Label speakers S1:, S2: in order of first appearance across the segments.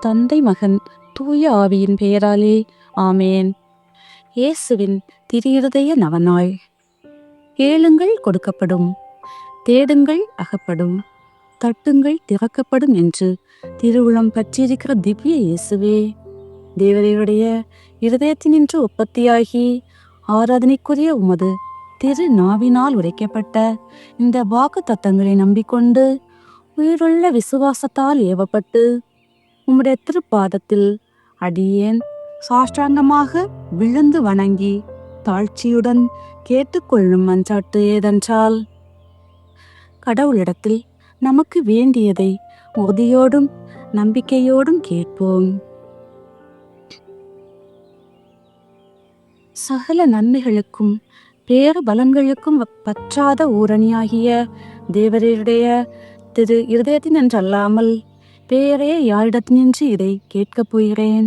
S1: தந்தை, மகன், தூய ஆவியின் பெயராலே ஆமேன். இயேசுவின் திரு இருதய நவநாள். கேளுங்கள் கொடுக்கப்படும், தேடுங்கள் அகப்படும், தட்டுங்கள் திறக்கப்படும் என்று திருவுளம் பற்றியிருக்கிற திவ்ய இயேசுவே, தேவதையுடைய இருதயத்தினின்று உற்பத்தியாகி ஆராதனைக்குரிய உமது திரு நாவினால் உரைக்கப்பட்ட இந்த வாக்கு தத்தங்களை நம்பிக்கொண்டு உயிருள்ள விசுவாசத்தால் ஏவப்பட்டு உம்முடைய திருப்பாதத்தில் அடியேன் சாஷ்டாங்கமாக விழுந்து வணங்கி தாழ்ச்சியுடன் கேட்டுக்கொள்ளும் மன்றாட்டு ஏதென்றால், கடவுளிடத்தில் நமக்கு வேண்டியதை உறுதியோடும் நம்பிக்கையோடும் கேட்போம். சகல நன்மைகளுக்கும் பேறு பலன்களுக்கும் பற்றாத ஊரணியாகிய தேவரையுடைய திரு இருதயத்தினின்றல்லாமல் பேரே யாரிடத்தினின்று இதை கேட்கப் போகிறேன்.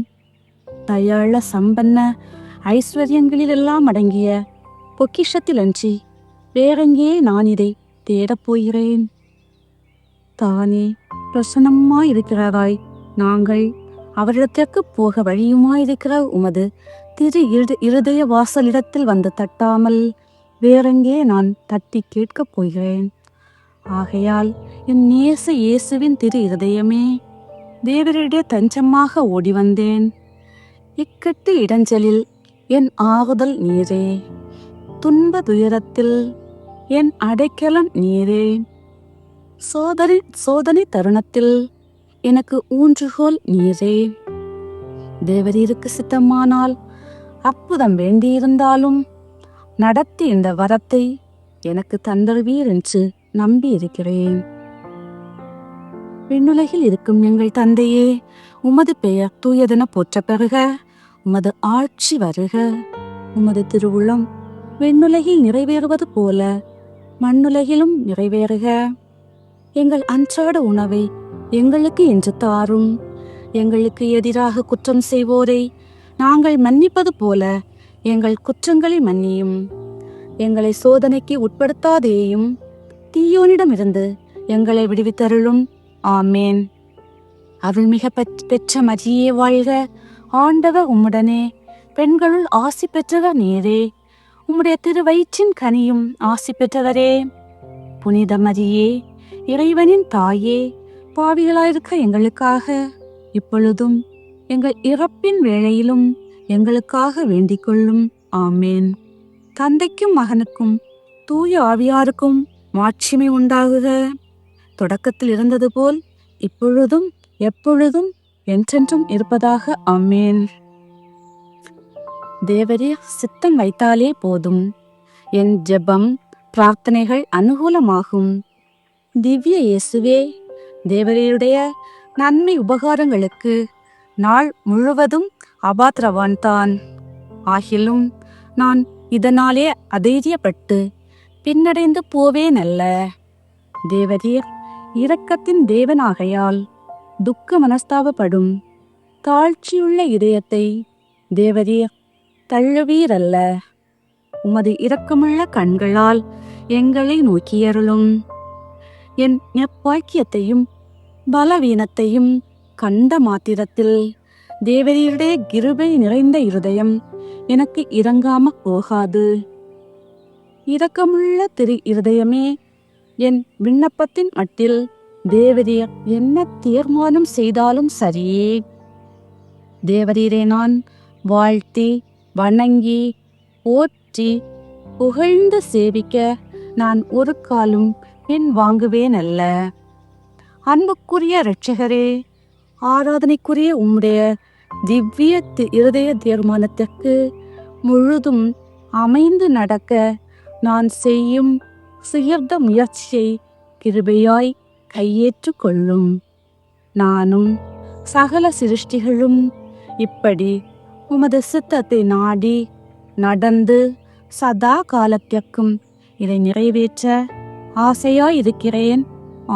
S1: தயாள சம்பன்ன ஐஸ்வர்யங்களிலெல்லாம் அடங்கிய பொக்கிஷத்திலன்றி வேறெங்கே நான் இதை தேடப் போகிறேன். தானே பிரசன்னமாயிருக்கிறதாய் நாங்கள் அவரிடத்திற்கு போக வழியுமாயிருக்கிற உமது திரு இருதய வாசலிடத்தில் வந்து தட்டாமல் வேறெங்கே நான் தட்டி கேட்கப் போகிறேன். ஆகையால் என் நேச இயேசுவின் திரு இருதயமே, தேவருடைய தஞ்சமாக ஓடி வந்தேன். இக்கட்டு இடைஞ்சலில் என் ஆறுதல் நீரே, துன்ப துயரத்தில் என் அடைக்கலம் நீரே, சோதனை தருணத்தில் எனக்கு ஊன்றுகோல் நீரே. தேவரீருக்கு சித்தமானால் அற்புதம் வேண்டியிருந்தாலும் நடத்தி இந்த வரத்தை எனக்கு தந்தருவீர் என்று நம்பி இருக்கிறேன். விண்ணுலகில் இருக்கும் எங்கள் தந்தையே, உமது பெயர் தூயதென போற்ற பெறுக. உமது ஆட்சி வருக. உமது திருவுளம் விண்ணுலகில் நிறைவேறுவது போல மண்ணுலகிலும் நிறைவேறுக. எங்கள் அன்றாட உணவை எங்களுக்கு இன்று தாரும். எங்களுக்கு எதிராக குற்றம் செய்வோரை நாங்கள் மன்னிப்பது போல எங்கள் குற்றங்களை மன்னியும். எங்களை சோதனைக்கு உட்படுத்தாதேயும், தீயோனிடமிருந்து எங்களை விடுவித்தருளும். ஆமேன். அருள்மிக பெற்ற மரியே வாழ்க. ஆண்டவர் உம்முடனே, பெண்களுள் ஆசி பெற்றவர் நீரே. உம்முடைய திருவயிற்றின் கனியும் ஆசி பெற்றவரே. புனித மரியே, இறைவனின் தாயே, பாவிகளாயிருக்க எங்களுக்காக இப்பொழுதும் எங்கள் இறப்பின் வேளையிலும் எங்களுக்காக வேண்டிக் கொள்ளும். ஆமேன். தந்தைக்கும் மகனுக்கும் தூய ஆவியாருக்கும் மாட்சிமை உண்டாகுக. தொடக்கத்தில் இருந்தது போல் இப்பொழுதும் எப்பொழுதும் என்றென்றும் இருப்பதாக. ஆமேன். தேவரீர் சித்தம் வைத்தாலே போதும், என் ஜெபம் பிரார்த்தனைகள் அனுகூலமாகும். திவ்ய இயேசுவே, தேவரீருடைய நன்மை உபகாரங்களுக்கு நாள் முழுவதும் அபாத்திரவான் தான். ஆகிலும் நான் இதனாலே அதைரியப்பட்டு பின்னடைந்து போவேனல்ல. தேவரீர் இரக்கத்தின் தேவனாகையால் துக்க மனஸ்தாபப்படும் தாழ்ச்சியுள்ள இதயத்தை தேவரீர் தள்ளுவீரல்ல. உமது இரக்கமுள்ள கண்களால் எங்களை நோக்கியருளும். என் எப்பாக்கியத்தையும் பலவீனத்தையும் கண்ட மாத்திரத்தில் தேவரீருடைய கிருபை நிறைந்த இருதயம் எனக்கு இரங்காம போகாது. இரக்கமுள்ள திரு இருதயமே, என் விண்ணப்பத்தின் மட்டில் தேவரீர் என்ன தீர்மானம் செய்தாலும் சரியே. தேவரீரை நான் வாழ்த்தி வணங்கி போற்றி புகழ்ந்து சேவிக்க நான் ஒரு காலும் பின் வாங்குவேன் அல்ல. அன்புக்குரிய இரட்சகரே, ஆராதனைக்குரிய உம்முடைய திவ்ய இருதய தீர்மானத்திற்கு முழுதும் அமைந்து நடக்க நான் செய்யும் சுயர்த முயற்சியை கிருபையாய் கையேற்று கொள்ளும். நானும் சகல சிருஷ்டிகளும் இப்படி உமது சித்தத்தை நாடி நடந்து சதா காலத்திற்கும் இதை நிறைவேற்ற ஆசையாயிருக்கிறேன்.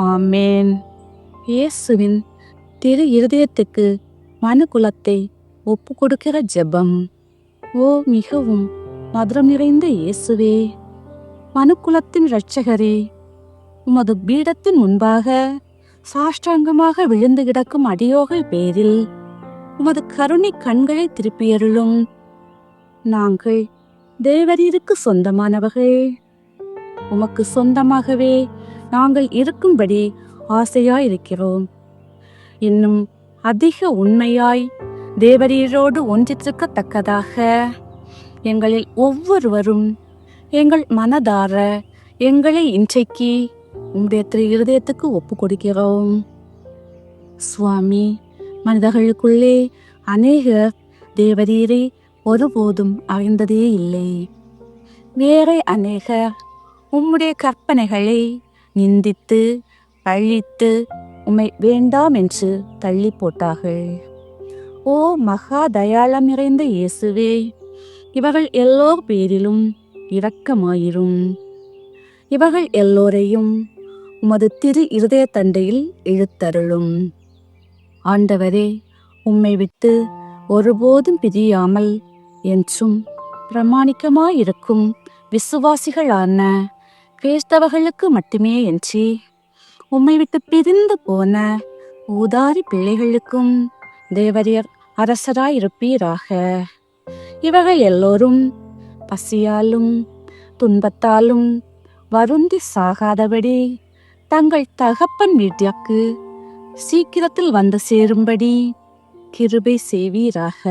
S1: ஆமேன். இயேசுவின் திரு இருதயத்துக்கு மனு குலத்தை ஒப்பு கொடுக்கிற ஜெபம். ஓ மிகவும் மதுரம் நிறைந்த இயேசுவே, மனுக்குலத்தின் இரட்சகரே, உமது பீடத்தின் முன்பாக சாஷ்டாங்கமாக விழுந்து கிடக்கும் அடியோர்கள் பேரில் உமது கருணை கண்களை திருப்பியருளும். நாங்கள் தேவரீருக்கு சொந்தமானவர்கள். உமக்கு சொந்தமாகவே நாங்கள் இருக்கும்படி ஆசையாயிருக்கிறோம். இன்னும் அதிக உண்மையாய் தேவரீரோடு ஒன்றித்திருக்கத்தக்கதாக எங்களில் ஒவ்வொருவரும் எங்கள் மனதார எங்களை இன்றைக்கு உம்முடைய திரு இருதயத்துக்கு ஒப்பு கொடுக்கிறோம். சுவாமி, மனிதர்களுக்குள்ளே அநேகர் தேவரீரை ஒருபோதும் அறிந்ததே இல்லை. வேறே அநேகர் உம்முடைய கற்பனைகளை நிந்தித்து அழித்து உம்மை வேண்டாம் என்று தள்ளி போட்டார்கள். ஓ மகா தயாளம் நிறைந்த இயேசுவே, இவர்கள் எல்லோர் பேரிலும் இரக்கமாயிரும். இவர்கள் எல்லோரையும் உமது திரு இருதய தண்டையில் இழுத்தருளும். ஆண்டவரே, உம்மை விட்டு ஒருபோதும் பிரியாமல் என்றும் பிரமாணிக்கமாயிருக்கும் விசுவாசிகளான கிறிஸ்தவர்களுக்கு மட்டுமே என்று உம்மை விட்டு பிரிந்து போன ஊதாரி பிள்ளைகளுக்கும் தேவரீர் அரசராயிருப்பீராக. இவர்கள் எல்லோரும் பசியாலும் துன்பத்தாலும் வருந்தி சாகாதபடி தங்கள் தகப்பன் வீட்டிற்கு சீக்கிரத்தில் வந்து சேரும்படி கிருபை செய்வீராக.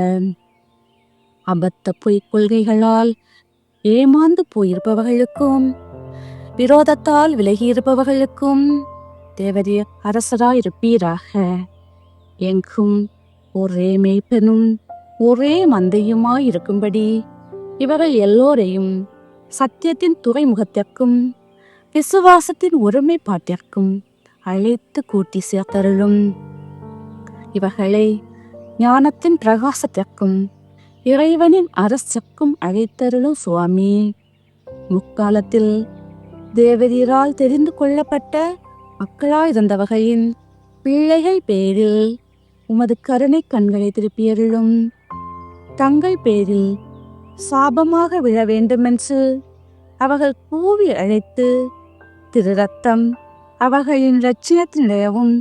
S1: அபத்த பொய்க் கொள்கைகளால் ஏமாந்து போயிருப்பவர்களுக்கும் விரோதத்தால் விலகியிருப்பவர்களுக்கும் தேவரீர் அரசராயிருப்பீராக. எங்கும் ஒரே மேய்ப்பனும் ஒரே மந்தையுமாயிருக்கும்படி இவர்கள் எல்லோரையும் சத்தியத்தின் துறைமுகத்திற்கும் விசுவாசத்தின் ஒருமைப்பாட்டிற்கும் அழைத்து கூட்டி சேர்த்தருளும். இவர்களை ஞானத்தின் பிரகாசத்திற்கும் இறைவனின் அரசிற்கும் அழைத்தருளும் சுவாமி. முக்காலத்தில் தேவரீரால் தெரிந்து கொள்ளப்பட்ட மக்களாயிருந்தவர்களின் பிள்ளைகள் பேரில் உமது கருணை கண்களை திருப்பியருளும். தங்கள் பேரில் சாபமாக விழ வேண்டுமென்று அவர்கள் கூவி அழைத்து திரு ரத்தம் அவர்களின் இரட்சியத்தினுடையவும்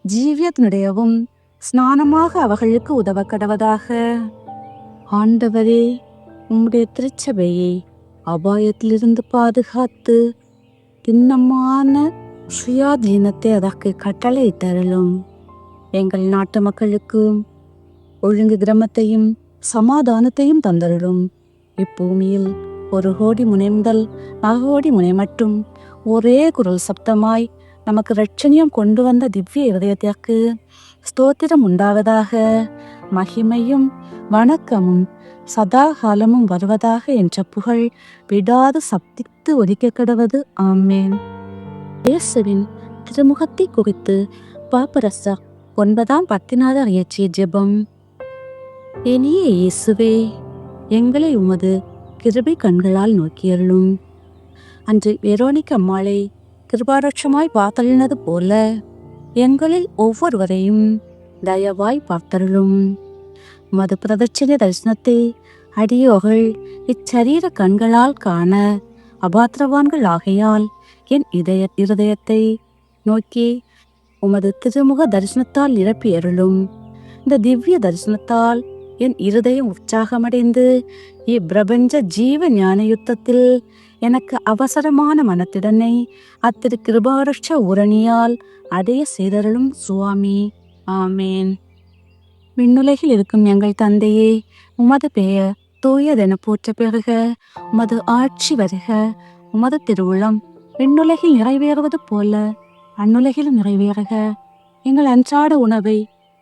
S1: ஜீவியத்தினுடையவும் ஸ்நானமாக அவர்களுக்கு உதவ கடவதாக. ஆண்டவரே, உம்முடைய திருச்சபையை அபாயத்திலிருந்து பாதுகாத்து திண்ணமான சுயாதீனத்தை அதற்கு கட்டளையிட்டருளும். எங்கள் நாட்டு மக்களுக்கு ஒழுங்கு கிரமத்தையும் சமாதானத்தையும் தந்தருளும். இப்பூமியில் 1 கோடி முனை முதல் 4 கோடி முனை மட்டும் ஒரே குரல் சப்தமாய் நமக்கு இரட்சணியம் கொண்டு வந்த திவ்ய இருதயத்திற்கு ஸ்தோத்திரம் உண்டாவதாக. மகிமையும் வணக்கமும் சதா காலமும் வருவதாக என்ற புகழ் விடாது சப்தித்து ஒலிக்க கடவது. ஆமேன். இயேசுவின் திருமுகத்தை குறித்து பாப்பரசர் 9ஆம் பத்திநாதர் இயற்றிய ஜெபம். இனிய இயேசுவே, எங்களை உமது கிருபை கண்களால் நோக்கியருளும். அன்று வெரோனிக் அம்மாளை கிருபாரட்சமாய் பார்த்தருளினது போல எங்களில் ஒவ்வொருவரையும் தயவாய் பார்த்தருளும். உமது பிரதட்சணை தரிசனத்தை அடியோர்கள் இச்சரீர கண்களால் காண அபாத்திரவான்கள் ஆகையால் என் இருதயத்தை நோக்கி உமது திருமுக தரிசனத்தால் நிரப்பி அருளும். இந்த திவ்ய தரிசனத்தால் என் இருதயம் உற்சாகமடைந்து இப்பிரபஞ்ச ஜீவ ஞான யுத்தத்தில் எனக்கு அவசரமான மனத்திடனை அத்திரு கிருபாரட்ச ஊரணியால் அடைய செய்தருளும் சுவாமி. ஆமேன். விண்ணுலகில் இருக்கும் எங்கள் தந்தையே, உமது பெயர் தூயதென போற்ற பெறுக. உமது ஆட்சி வருக. உமது திருவுளம் விண்ணுலகில் நிறைவேறுவது போல அந்நுலகிலும் நிறைவேறுக. எங்கள் அன்றாட உணவை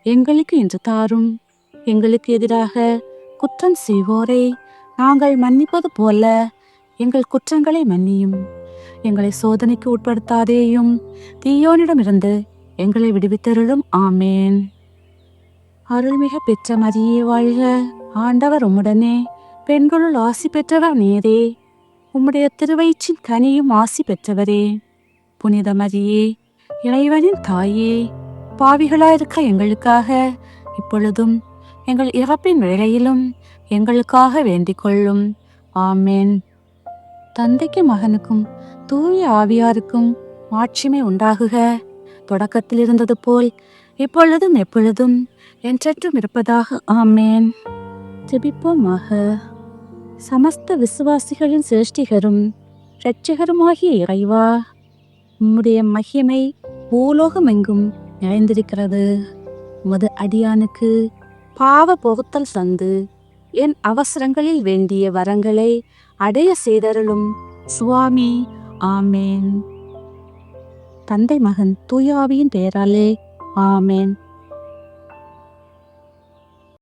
S1: எங்களுக்கு இன்று தாரும். எங்களுக்கு எதிராக குற்றம் செய்வோரை நாங்கள் மன்னிப்பது போல எங்கள் குற்றங்களை மன்னியும். எங்களை சோதனைக்கு உட்படுத்தாதேயும், தீயோனிடமிருந்து எங்களை விடுவித்தருளும். ஆமேன். அருள்மிக பெற்ற மரியே வாழ்க. ஆண்டவர் உம்முடனே, பெண்களுள் ஆசி பெற்றவர் நீரே. உம்முடைய திருவயிற்றின் கனியும் ஆசி பெற்றவரே. புனித மரியே, இறைவனின் தாயே, பாவிகளாயிருக்க எங்களுக்காக இப்பொழுதும் எங்கள் இறப்பின் வேளையிலும் எங்களுக்காக வேண்டிக் கொள்ளும். ஆமேன். தந்தைக்கும் மகனுக்கும் தூய ஆவியாருக்கும் மாட்சிமை உண்டாகுக. தொடக்கத்தில் இருந்தது போல் இப்பொழுதும் எப்பொழுதும் என்றென்றும் இருப்பதாக. ஆமேன். ஜெபிப்போமாக. சமஸ்த விசுவாசிகளின் சிருஷ்டிகரும் இரட்சகருமாகிய இறைவா, உம்முடைய மகிமை பூலோகமெங்கும் நிறைந்திருக்கிறது. உமது அடியானுக்கு பாவ பொறுத்தல் தந்து என் அவசரங்களில் வேண்டிய வரங்களை அடைய செய்தருளும் சுவாமி. ஆமேன். தந்தை மகன் தூய ஆவியின் பெயராலே ஆமேன்.